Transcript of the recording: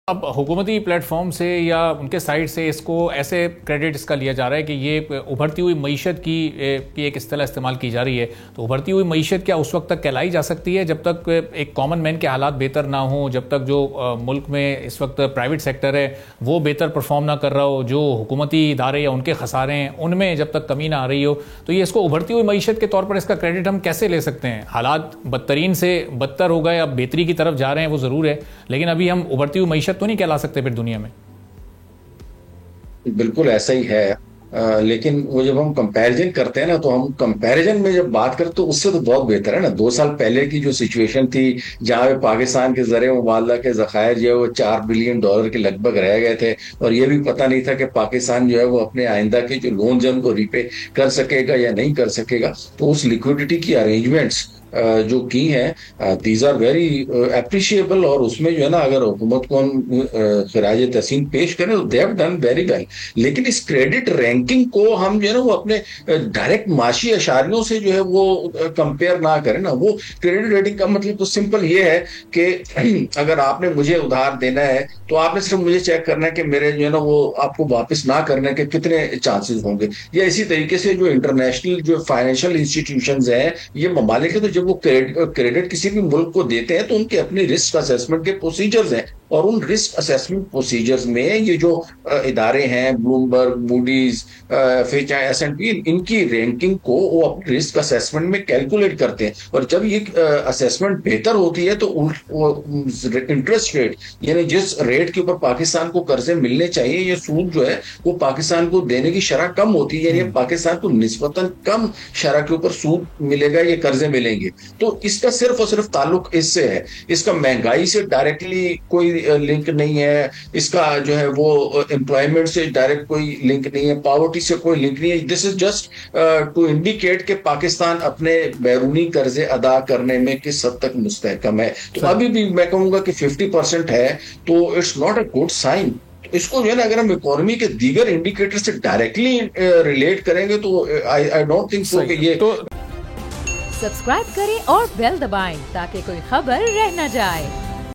اب حکومتی plate form سے یا ان کے سائٹ سے اس کو ایسے کریڈٹ اس کا لیا جا رہا ہے کہ یہ ابھرتی ہوئی معیشت کی ایک اصطلاح استعمال کی جا رہی ہے. تو ابھرتی ہوئی معیشت کیا اس وقت تک کہلائی جا سکتی ہے جب تک ایک کامن مین کے حالات بہتر نہ ہوں, جب تک جو ملک میں اس وقت پرائیویٹ سیکٹر ہے وہ بہتر پرفارم نہ کر رہا ہو, جو حکومتی ادارے یا ان کے خسارے ہیں ان میں جب تک کمی نہ آ رہی ہو, تو یہ اس کو ابھرتی ہوئی معیشت کے طور پر اس کا کریڈٹ ہم کیسے لے سکتے ہیں؟ حالات بدترین سے بدتر ہو گئے, اب بہتری کی طرف جا رہے ہیں وہ ضرور ہے, لیکن ابھی ہم ابھرتی ہوئی معیشت تو نہیں کہلا سکتے پھر دنیا میں. بالکل ایسا ہی ہے. لیکن وہ جب ہم کمپیریزن کرتے ہیں نا, تو ہم کمپیریزن میں جب بات کرتے تو اس سے تو بہت بہتر ہے نا. 2 سال پہلے کی جو سچویشن تھی جہاں پہ پاکستان کے زر مبادلہ کے ذخائر جو ہے وہ $4 بلین کے لگ بھگ رہ گئے تھے, اور یہ بھی پتہ نہیں تھا کہ پاکستان جو ہے وہ اپنے آئندہ کے جو لونز ہیں ان کو ریپے کر سکے گا یا نہیں کر سکے گا. تو اس لیکوڈیٹی کی ارینجمنٹس جو کی ہیں دیز آر ویری اپریشیبل, اور اس میں جو ہے نا اگر حکومت کو ہم خراج تحسین پیش کریں تو they have done very well. لیکن اس کریڈٹ رینکنگ کو ہم جو ہے نا وہ اپنے ڈائریکٹ معاشی اشاریوں سے جو ہے وہ کمپیئر نہ کریں نا. وہ کریڈٹ ریٹنگ کا مطلب تو سمپل یہ ہے کہ اگر آپ نے مجھے ادھار دینا ہے تو آپ نے صرف مجھے چیک کرنا ہے کہ میرے جو ہے نا وہ آپ کو واپس نہ کرنے کے کتنے چانسز ہوں گے. یا اسی طریقے سے جو انٹرنیشنل جو فائنینشیل انسٹیٹیوشنز ہیں یہ ممالک ہے, تو جب وہ کریڈٹ کسی بھی ملک کو دیتے ہیں تو ان کے اپنے رسک اسیسمنٹ کے پروسیجرز ہیں, اور ان رسک اسیسمنٹ پروسیجرز میں یہ جو ادارے ہیں بلومبرگ, موڈیز, فیچ, ایس&پی, ان کی رینکنگ کو وہ اپنے رسک اسیسمنٹ میں کیلکولیٹ کرتے ہیں. اور جب یہ اسیسمنٹ بہتر ہوتی ہے تو انٹرسٹ ریٹ یعنی جس ریٹ کے اوپر پاکستان کو قرضے ملنے چاہیے, یہ سود جو ہے وہ پاکستان کو دینے کی شرح کم ہوتی ہے, یعنی پاکستان کو نسبتاً کم شرح کے اوپر سود ملے گا, یہ قرضے ملیں گے. تو اس کا صرف اور صرف تعلق اس سے ہے, اس کا مہنگائی سے ڈائریکٹلی کوئی لنک نہیں ہے, اس کا جو ہے وہ امپلائمنٹ سے ڈائریکٹ کوئی لنک نہیں ہے, پاورٹی سے کوئی لنک نہیں ہے. دس از جسٹ ٹو انڈیکیٹ کہ پاکستان اپنے بیرونی قرضے ادا کرنے میں کس حد تک مستحکم ہے. تو ابھی بھی میں کہوں گا کہ 50% ہے, تو it's not a good sign. اس کو جو ہے نا اگر ہم اکانومی کے دیگر انڈیکیٹر سے ڈائریکٹلی ریلیٹ کریں گے تو آئی ڈونٹ تھنک سو کہ یہ. سبسکرائب کریں اور بیل دبائیں تاکہ کوئی خبر رہ نہ جائے.